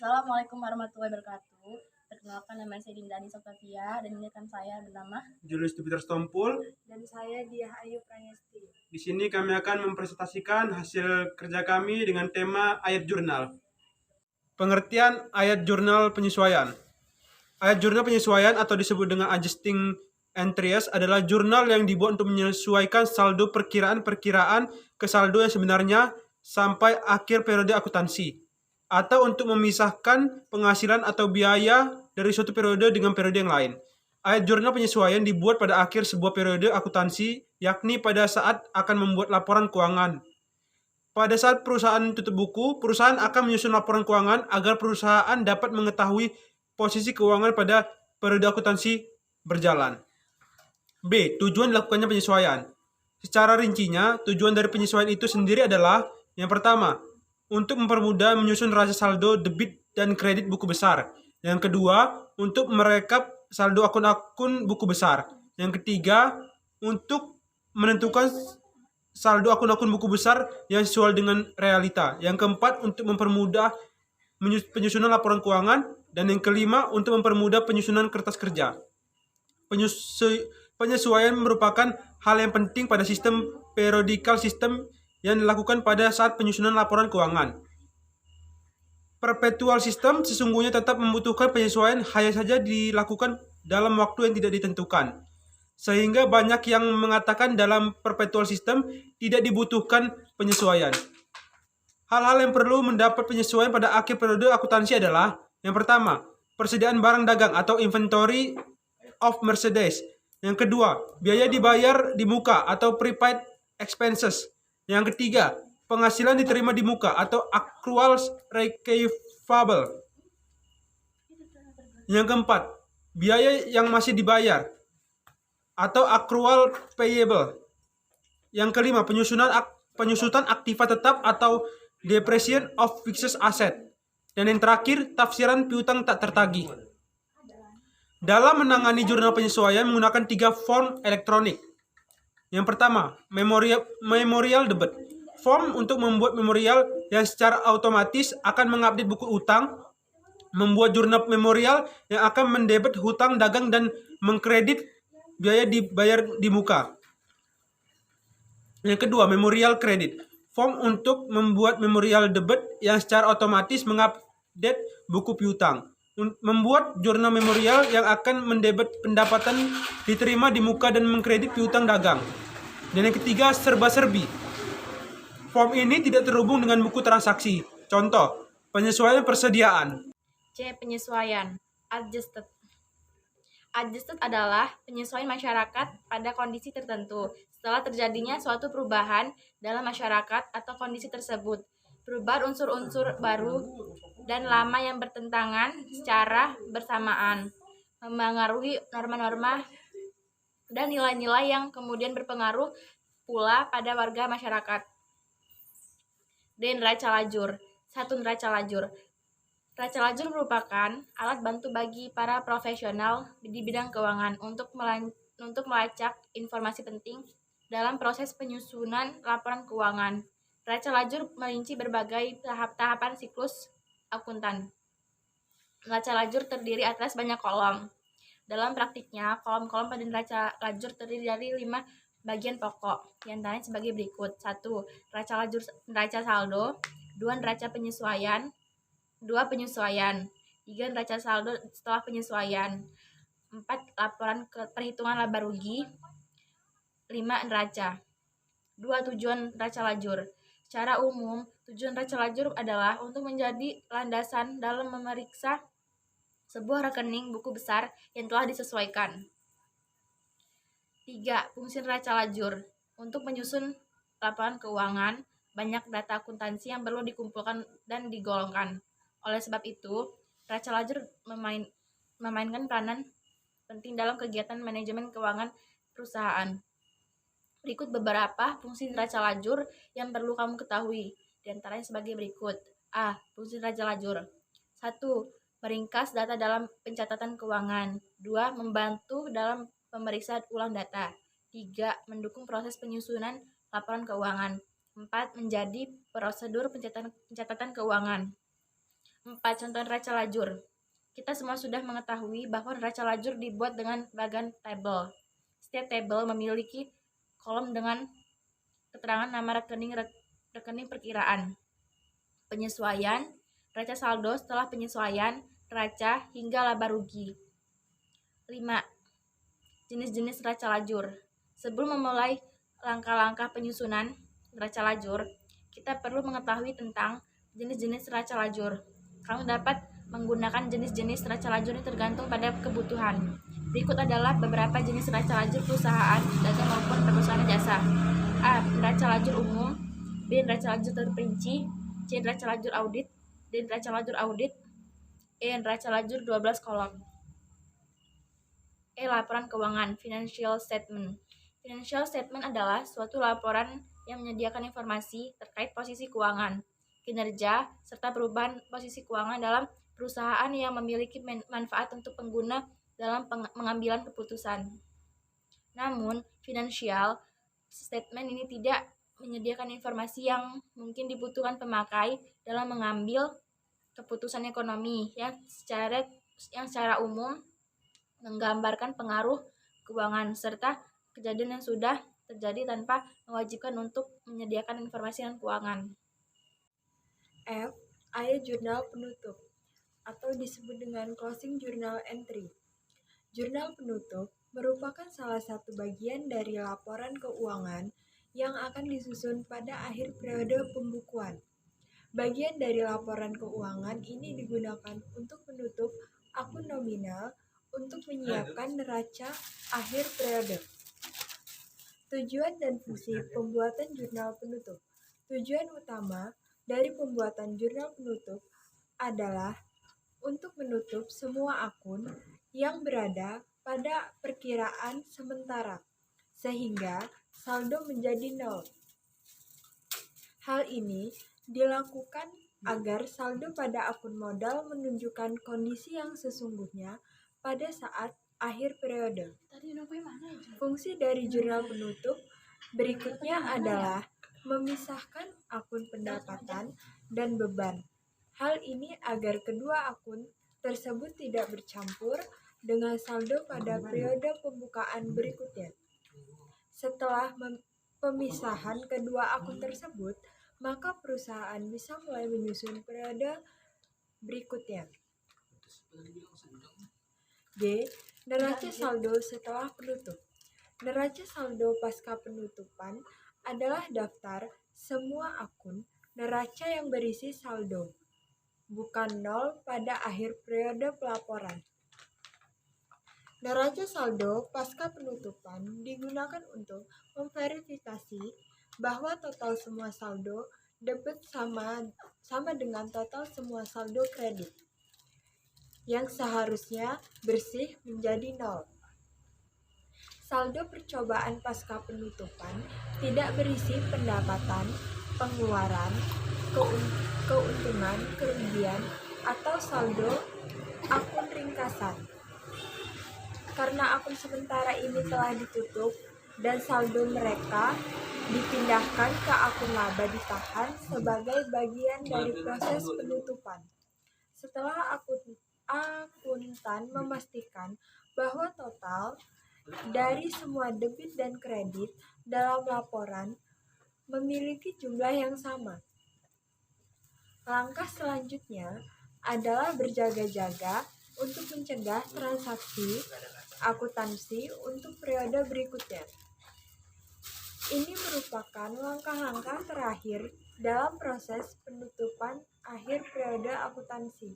Assalamualaikum warahmatullahi wabarakatuh. Perkenalkan, nama saya Dindani Sopavia dan ini rekan saya bernama Julius Jupiter Stompul. dan saya Diah Ayu Pranyesti. Di sini kami akan mempresentasikan hasil kerja kami dengan tema ayat jurnal. Pengertian ayat jurnal penyesuaian. Ayat jurnal penyesuaian atau disebut dengan adjusting entries adalah jurnal yang dibuat untuk menyesuaikan saldo perkiraan-perkiraan ke saldo yang sebenarnya sampai akhir periode akuntansi, atau untuk memisahkan penghasilan atau biaya dari suatu periode dengan periode yang lain. Ayat jurnal penyesuaian dibuat pada akhir sebuah periode akuntansi, yakni pada saat akan membuat laporan keuangan. Pada saat perusahaan tutup buku, perusahaan akan menyusun laporan keuangan agar perusahaan dapat mengetahui posisi keuangan pada periode akuntansi berjalan. B. Tujuan dilakukannya penyesuaian. Secara rincinya, tujuan dari penyesuaian itu sendiri adalah yang pertama, untuk mempermudah menyusun raca saldo debit dan kredit buku besar. Yang kedua, untuk merekap saldo akun-akun buku besar. Yang ketiga, untuk menentukan saldo akun-akun buku besar yang sesuai dengan realita. Yang keempat, untuk mempermudah penyusunan laporan keuangan. Dan yang kelima, untuk mempermudah penyusunan kertas kerja. Penyesuaian merupakan hal yang penting pada sistem periodical system yang dilakukan pada saat penyusunan laporan keuangan. Perpetual system sesungguhnya tetap membutuhkan penyesuaian, hanya saja dilakukan dalam waktu yang tidak ditentukan. Sehingga banyak yang mengatakan dalam perpetual system tidak dibutuhkan penyesuaian. Hal-hal yang perlu mendapat penyesuaian pada akhir periode akuntansi adalah yang pertama, persediaan barang dagang atau inventory of merchandise. Yang kedua, biaya dibayar di muka atau prepaid expenses. Yang ketiga, penghasilan diterima di muka atau accruals receivable. Yang keempat, biaya yang masih dibayar atau accrual payable. Yang kelima, penyusutan aktiva tetap atau depreciation of fixed asset. Dan yang terakhir, tafsiran piutang tak tertagih. Dalam menangani jurnal penyesuaian menggunakan 3 form elektronik. Yang pertama, memorial debit. Form untuk membuat memorial yang secara otomatis akan mengupdate buku utang, membuat jurnal memorial yang akan mendebit hutang dagang dan mengkredit biaya dibayar di muka. Yang kedua, memorial credit. Form untuk membuat memorial debit yang secara otomatis mengupdate buku piutang. Membuat jurnal memorial yang akan mendebit pendapatan diterima di muka dan mengkredit piutang dagang. Dan yang ketiga, serba-serbi. Form ini tidak terhubung dengan buku transaksi. Contoh, penyesuaian persediaan. C. Penyesuaian adjusted. Adjusted adalah penyesuaian masyarakat pada kondisi tertentu setelah terjadinya suatu perubahan dalam masyarakat atau kondisi tersebut. Perubahan unsur-unsur baru dan lama yang bertentangan secara bersamaan memengaruhi norma-norma dan nilai-nilai yang kemudian berpengaruh pula pada warga masyarakat. D. Neraca lajur. 1. Neraca lajur. Neraca lajur merupakan alat bantu bagi para profesional di bidang keuangan untuk melacak informasi penting dalam proses penyusunan laporan keuangan. Neraca lajur merinci berbagai tahapan siklus akuntan. Neraca lajur terdiri atas banyak kolom. Dalam praktiknya, kolom-kolom pada neraca lajur terdiri dari 5 bagian pokok, yang antaranya sebagai berikut. 1. Neraca saldo. 2. Neraca penyesuaian. 2. Penyesuaian. 3. Neraca saldo setelah penyesuaian. 4. Laporan perhitungan laba rugi. 5. Neraca. 2. Tujuan neraca lajur. Secara umum, tujuan neraca lajur adalah untuk menjadi landasan dalam memeriksa sebuah rekening buku besar yang telah disesuaikan. 3. Fungsi neraca lajur. Untuk menyusun laporan keuangan, banyak data akuntansi yang perlu dikumpulkan dan digolongkan. Oleh sebab itu, neraca lajur memainkan peranan penting dalam kegiatan manajemen keuangan perusahaan. Berikut beberapa fungsi neraca lajur yang perlu kamu ketahui, di antaranya sebagai berikut. A. Fungsi neraca lajur. 1. Meringkas data dalam pencatatan keuangan. 2. Membantu dalam pemeriksaan ulang data. 3. Mendukung proses penyusunan laporan keuangan. 4. Menjadi prosedur pencatatan keuangan. 4. Contoh neraca lajur. Kita semua sudah mengetahui bahwa neraca lajur dibuat dengan bagan tabel. Setiap tabel memiliki kolom dengan keterangan nama rekening perkiraan, penyesuaian, neraca saldo setelah penyesuaian, neraca, hingga laba rugi. 5. Jenis-jenis neraca lajur. Sebelum memulai langkah-langkah penyusunan neraca lajur, kita perlu mengetahui tentang jenis-jenis neraca lajur. Kamu dapat menggunakan jenis-jenis neraca lajur ini tergantung pada kebutuhan. Berikut adalah beberapa jenis neraca lajur perusahaan dagang maupun perusahaan jasa. A. Neraca lajur umum. B. Neraca lajur terperinci. C. Neraca lajur audit. D. Neraca lajur audit. E. Neraca lajur 12 kolom. E. Laporan keuangan, financial statement. Financial statement adalah suatu laporan yang menyediakan informasi terkait posisi keuangan, kinerja, serta perubahan posisi keuangan dalam perusahaan yang memiliki manfaat untuk pengguna dalam pengambilan keputusan. Namun, financial statement ini tidak menyediakan informasi yang mungkin dibutuhkan pemakai dalam mengambil keputusan ekonomi yang secara umum menggambarkan pengaruh keuangan serta kejadian yang sudah terjadi tanpa mewajibkan untuk menyediakan informasi tentang keuangan. F. Ayat jurnal penutup atau disebut dengan closing journal entry. Jurnal penutup merupakan salah satu bagian dari laporan keuangan yang akan disusun pada akhir periode pembukuan. Bagian dari laporan keuangan ini digunakan untuk menutup akun nominal untuk menyiapkan neraca akhir periode. Tujuan dan fungsi pembuatan jurnal penutup. Tujuan utama dari pembuatan jurnal penutup adalah untuk menutup semua akun yang berada pada perkiraan sementara, sehingga saldo menjadi nol. Hal ini dilakukan agar saldo pada akun modal menunjukkan kondisi yang sesungguhnya pada saat akhir periode. Fungsi dari jurnal penutup berikutnya adalah memisahkan akun pendapatan dan beban. Hal ini agar kedua akun tersebut tidak bercampur dengan saldo pada periode pembukaan berikutnya. Setelah pemisahan kedua akun tersebut, maka perusahaan bisa mulai menyusun periode berikutnya. G. Neraca saldo setelah penutup. Neraca saldo pasca penutupan adalah daftar semua akun neraca yang berisi saldo, bukan nol pada akhir periode pelaporan. Neraca saldo pasca penutupan digunakan untuk memverifikasi bahwa total semua saldo debit sama dengan total semua saldo kredit, yang seharusnya bersih menjadi nol. Saldo percobaan pasca penutupan tidak berisi pendapatan, pengeluaran, keuntungan, kerugian, atau saldo akun ringkasan. Karena akun sementara ini telah ditutup dan saldo mereka dipindahkan ke akun laba ditahan sebagai bagian dari proses penutupan. Setelah akuntan memastikan bahwa total dari semua debit dan kredit dalam laporan memiliki jumlah yang sama. Langkah selanjutnya adalah berjaga-jaga untuk mencegah transaksi akuntansi untuk periode berikutnya. Ini merupakan langkah-langkah terakhir dalam proses penutupan akhir periode akuntansi.